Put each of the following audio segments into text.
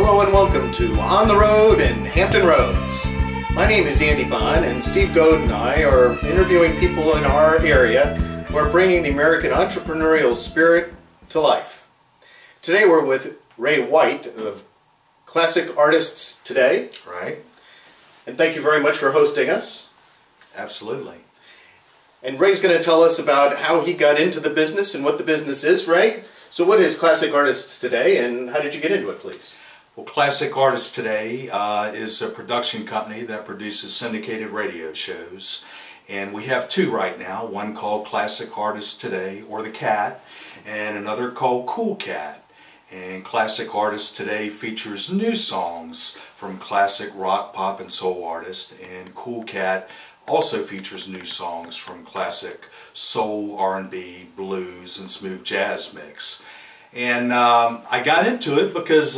Hello and welcome to On the Road and Hampton Roads. My name is Andy Bond, and Steve Goad and I are interviewing people in our area who are bringing the American entrepreneurial spirit to life. Today we're with Ray White of Classic Artists Today. Right. And thank you very much for hosting us. Absolutely. And Ray's going to tell us about how he got into the business and what the business is. Ray, so what is Classic Artists Today and how did you get into it, please? Well, Classic Artists Today is a production company that produces syndicated radio shows. And we have two right now, one called Classic Artists Today, or The Cat, and another called Coool Cat. And Classic Artists Today features new songs from classic rock, pop, and soul artists, and Coool Cat also features new songs from classic soul, R&B, blues, and smooth jazz mix. And I got into it because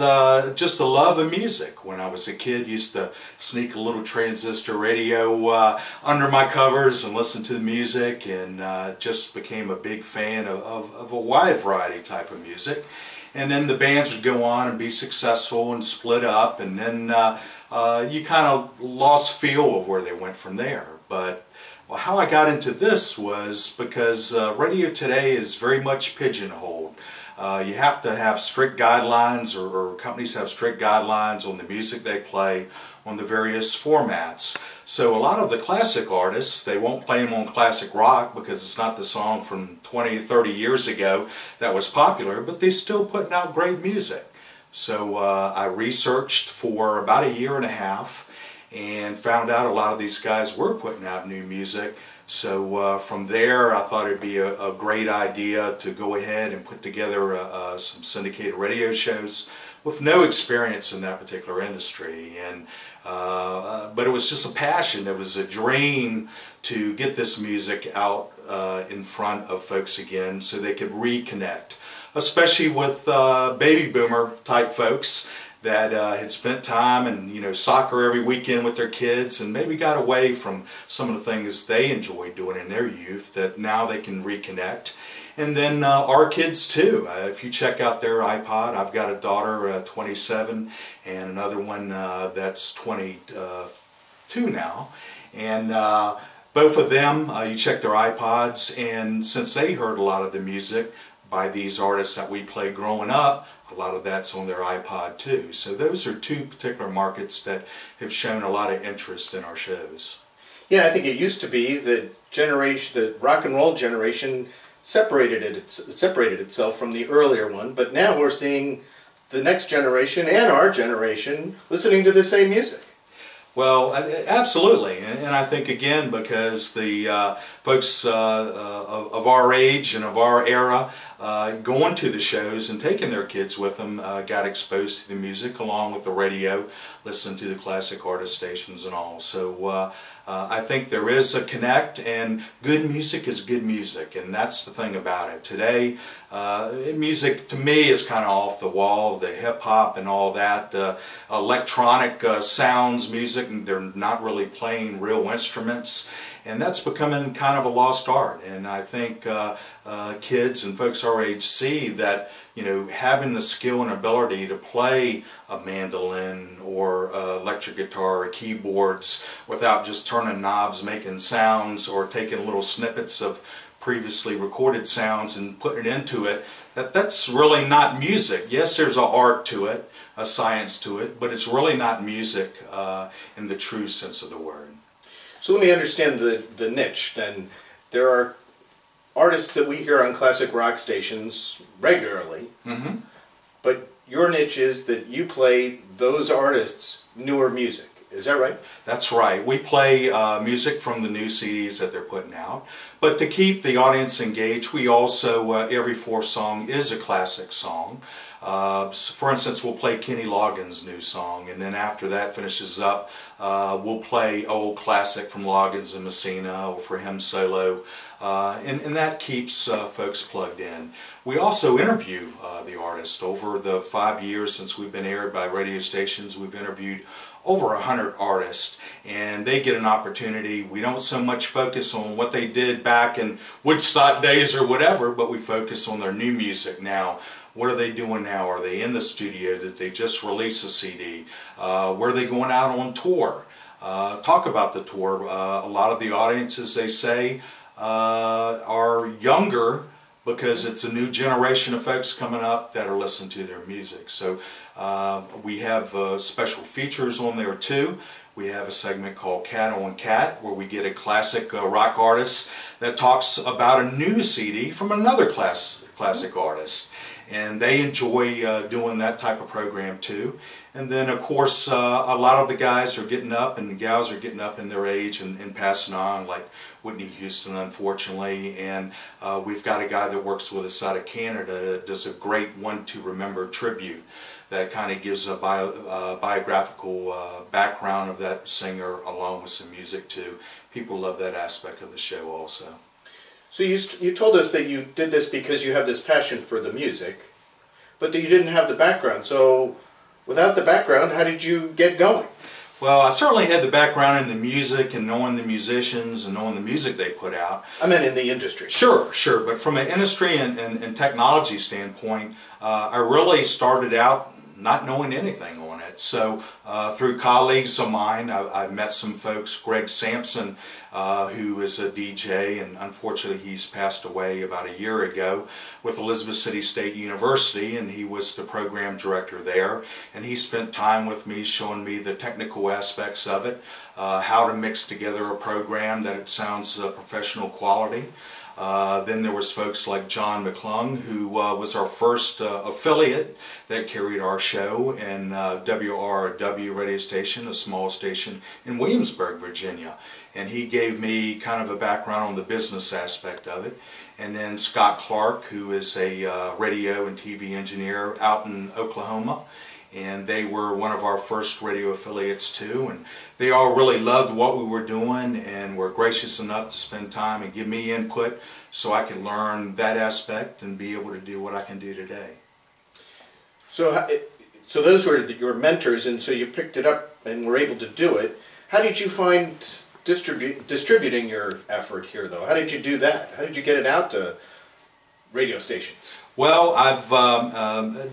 just the love of music. When I was a kid, used to sneak a little transistor radio under my covers and listen to the music, and just became a big fan of a wide variety type of music. And then the bands would go on and be successful and split up, and then you kind of lost feel of where they went from there. But well, how I got into this was because radio today is very much pigeonholed. You have to have strict guidelines, or companies have strict guidelines on the music they play on the various formats. So a lot of the classic artists, they won't play them on classic rock because it's not the song from 20, 30 years ago that was popular, but they're still putting out great music. So I researched for about a year and a half and found out a lot of these guys were putting out new music. So from there, I thought it'd be a great idea to go ahead and put together some syndicated radio shows with no experience in that particular industry. And but it was just a passion. It was a dream to get this music out in front of folks again so they could reconnect, especially with baby boomer type folks that had spent time and soccer every weekend with their kids and maybe got away from some of the things they enjoyed doing in their youth, that now they can reconnect. And then our kids too. If you check out their iPod, I've got a daughter 27 and another one that's 22 now, and both of them, you check their iPods, and since they heard a lot of the music by these artists that we played growing up, a lot of that's on their iPod too. So those are two particular markets that have shown a lot of interest in our shows. Yeah, I think it used to be that the rock and roll generation separated itself from the earlier one, but now we're seeing the next generation and our generation listening to the same music. Well, absolutely, and I think again because the folks of our age and of our era going to the shows and taking their kids with them got exposed to the music along with the radio, listened to the classic artist stations and all. So I think there is a connect, and good music is good music, and that's the thing about it. Today, music to me is kind of off the wall, the hip-hop and all that, electronic sounds music, and they're not really playing real instruments, and that's becoming kind of a lost art. And I think kids and folks our age see that having the skill and ability to play a mandolin or electric guitar or keyboards without just turning knobs, making sounds, or taking little snippets of previously recorded sounds and putting it into it, that's really not music. Yes, there's an art to it, a science to it, but it's really not music in the true sense of the word. So let me understand the niche then. There are artists that we hear on classic rock stations regularly, but your niche is that you play those artists' newer music. Is that right? That's right. We play music from the new CDs that they're putting out, but to keep the audience engaged, we also, every fourth song is a classic song. For instance, we'll play Kenny Loggins' new song, and then after that finishes up, we'll play old classic from Loggins and Messina, or for him solo, and that keeps folks plugged in. We also interview the artist. Over the 5 years since we've been aired by radio stations, we've interviewed over 100 artists, and they get an opportunity. We don't so much focus on what they did back in Woodstock days or whatever, but we focus on their new music now. What are they doing now? Are they in the studio? Did they just release a CD? Where are they going out on tour? Talk about the tour. A lot of the audiences, they say, are younger because it's a new generation of folks coming up that are listening to their music. So we have special features on there too. We have a segment called Cat on Cat, where we get a classic rock artist that talks about a new CD from another classic artist. And they enjoy doing that type of program too. And then of course a lot of the guys are getting up and the gals are getting up in their age and passing on, like Whitney Houston, unfortunately. And we've got a guy that works with us out of Canada that does a great One to Remember tribute that kind of gives a biographical background of that singer along with some music too. People love that aspect of the show also. So you told us that you did this because you have this passion for the music, but that you didn't have the background. So without the background, how did you get going? Well, I certainly had the background in the music and knowing the musicians and knowing the music they put out. I meant in the industry. Sure. But from an industry and technology standpoint, I really started out not knowing anything on it. So through colleagues of mine, I've met some folks. Greg Sampson, who is a DJ, and unfortunately he's passed away about a year ago, with Elizabeth City State University, and he was the program director there. And he spent time with me showing me the technical aspects of it, how to mix together a program that it sounds professional quality. Then there was folks like John McClung, who was our first affiliate that carried our show, in WRW radio station, a small station in Williamsburg, Virginia. And he gave me kind of a background on the business aspect of it. And then Scott Clark, who is a radio and TV engineer out in Oklahoma. And they were one of our first radio affiliates too, and they all really loved what we were doing and were gracious enough to spend time and give me input so I could learn that aspect and be able to do what I can do today. So those were your mentors, and so you picked it up and were able to do it. How did you find distributing your effort here, though? How did you do that? How did you get it out to radio stations? Well, I've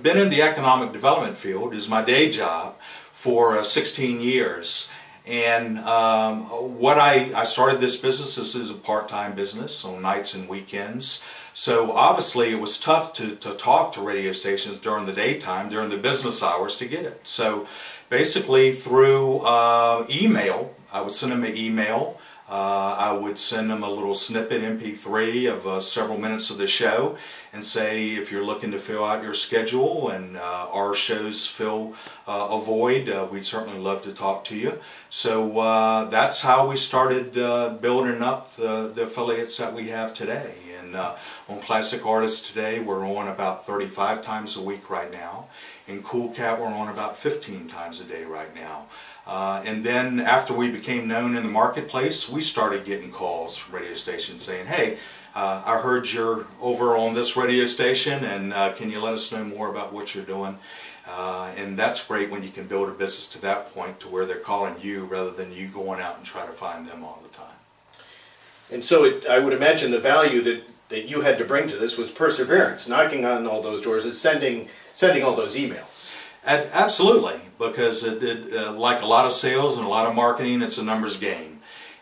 been in the economic development field as my day job for 16 years. And I started this business, this is a part-time business on nights and weekends. So obviously it was tough to talk to radio stations during the daytime, during the business hours to get it. So basically through email, I would send them an email. I would send them a little snippet MP3 of several minutes of the show and say, if you're looking to fill out your schedule and our shows fill a void, we'd certainly love to talk to you. So that's how we started building up the affiliates that we have today. And on Classic Artists today, we're on about 35 times a week right now. In Coool Cat, we're on about 15 times a day right now. And then after we became known in the marketplace, we started getting calls from radio stations saying, hey, I heard you're over on this radio station, and can you let us know more about what you're doing? And that's great when you can build a business to that point to where they're calling you rather than you going out and trying to find them all the time. And so I would imagine the value that you had to bring to this was perseverance, knocking on all those doors and sending all those emails. Absolutely, because like a lot of sales and a lot of marketing, it's a numbers game.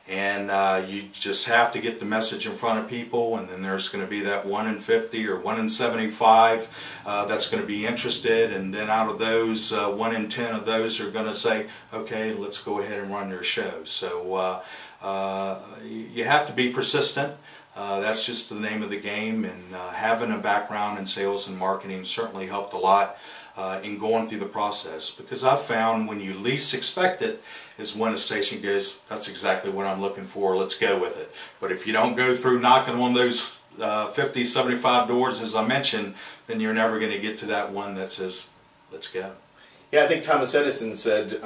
And you just have to get the message in front of people, and then there's going to be that 1 in 50 or 1 in 75 that's going to be interested, and then out of those, 1 in 10 of those are going to say, okay, let's go ahead and run your show. So you have to be persistent. That's just the name of the game, and having a background in sales and marketing certainly helped a lot in going through the process, because I've found when you least expect it is when a station goes, that's exactly what I'm looking for, let's go with it. But if you don't go through knocking on those 50, 75 doors, as I mentioned, then you're never going to get to that one that says, let's go. Yeah, I think Thomas Edison said,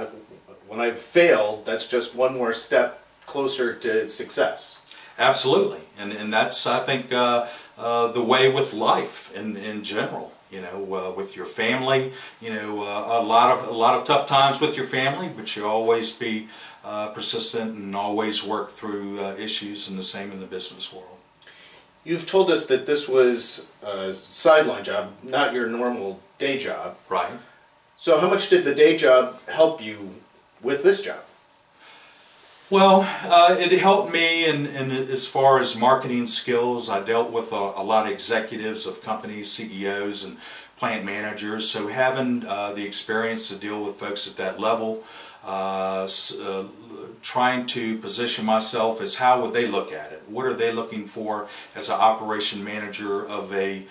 when I fail, that's just one more step closer to success. Absolutely, and that's, I think, the way with life in general. You know, with your family, you know, a lot of tough times with your family, but you always be persistent and always work through issues, and the same in the business world. You've told us that this was a sideline job, not your normal day job. Right. So how much did the day job help you with this job? Well, it helped me in as far as marketing skills. I dealt with a lot of executives of companies, CEOs, and plant managers. So having the experience to deal with folks at that level, trying to position myself as how would they look at it? What are they looking for as an operation manager of a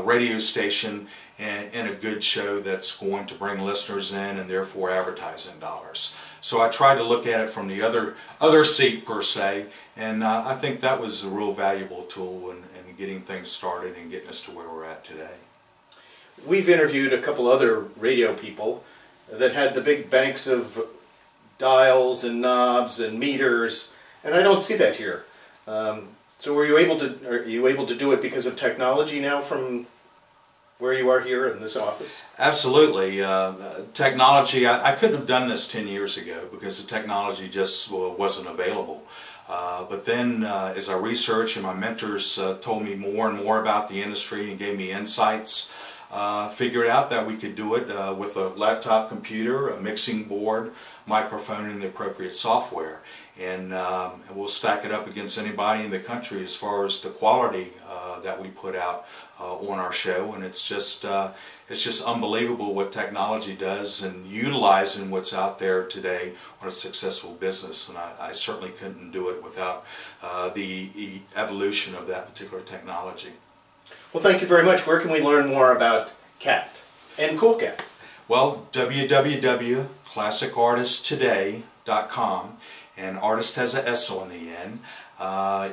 radio station and a good show that's going to bring listeners in and therefore advertising dollars. So I tried to look at it from the other seat per se, and I think that was a real valuable tool in getting things started and getting us to where we're at today. We've interviewed a couple other radio people that had the big banks of dials and knobs and meters, and I don't see that here. So are you able to do it because of technology now from where you are here in this office? Absolutely. Technology, I couldn't have done this 10 years ago because the technology just wasn't available. But then as I researched and my mentors told me more and more about the industry and gave me insights, figured out that we could do it with a laptop computer, a mixing board, microphone, and the appropriate software. And we'll stack it up against anybody in the country as far as the quality that we put out on our show. And it's just unbelievable what technology does and utilizing what's out there today on a successful business. And I certainly couldn't do it without the evolution of that particular technology. Well, thank you very much. Where can we learn more about CAT and Coool Cat? Well, www.classicartisttoday.com, and artist has an S on the end,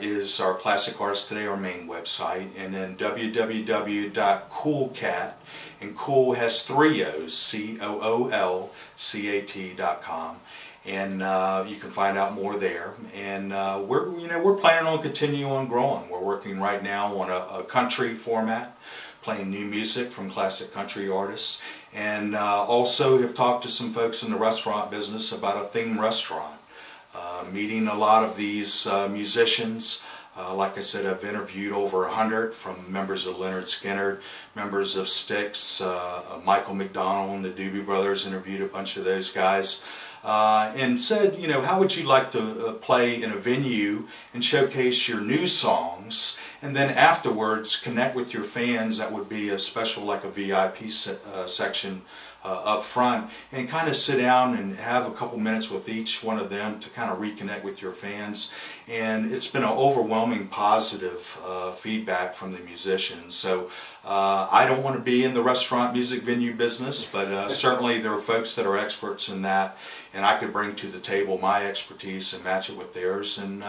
is our Classic Artist Today, our main website, and then www.coolcat, and Coool has 3 O's, COOLCAT.com, and you can find out more there. And we're planning on continuing on growing. We're working right now on a country format, playing new music from classic country artists, and also have talked to some folks in the restaurant business about a theme restaurant. Meeting a lot of these musicians. Like I said, I've interviewed over 100, from members of Leonard Skinner, members of Styx, Michael McDonald and the Doobie Brothers, interviewed a bunch of those guys. And said, how would you like to play in a venue and showcase your new songs, and then afterwards connect with your fans? That would be a special, like a VIP section up front, and kind of sit down and have a couple minutes with each one of them to kind of reconnect with your fans. And it's been an overwhelming positive feedback from the musicians. So I don't want to be in the restaurant music venue business, but certainly there are folks that are experts in that, and I could bring to the table my expertise and match it with theirs, and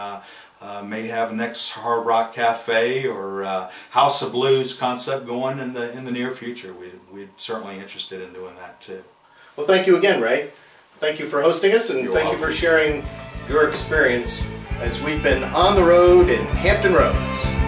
may have next Hard Rock Cafe or House of Blues concept going in the near future. We're certainly interested in doing that too. Well, thank you again, Ray. Thank you for hosting us, and thank you for sharing your experience as we've been on the road in Hampton Roads.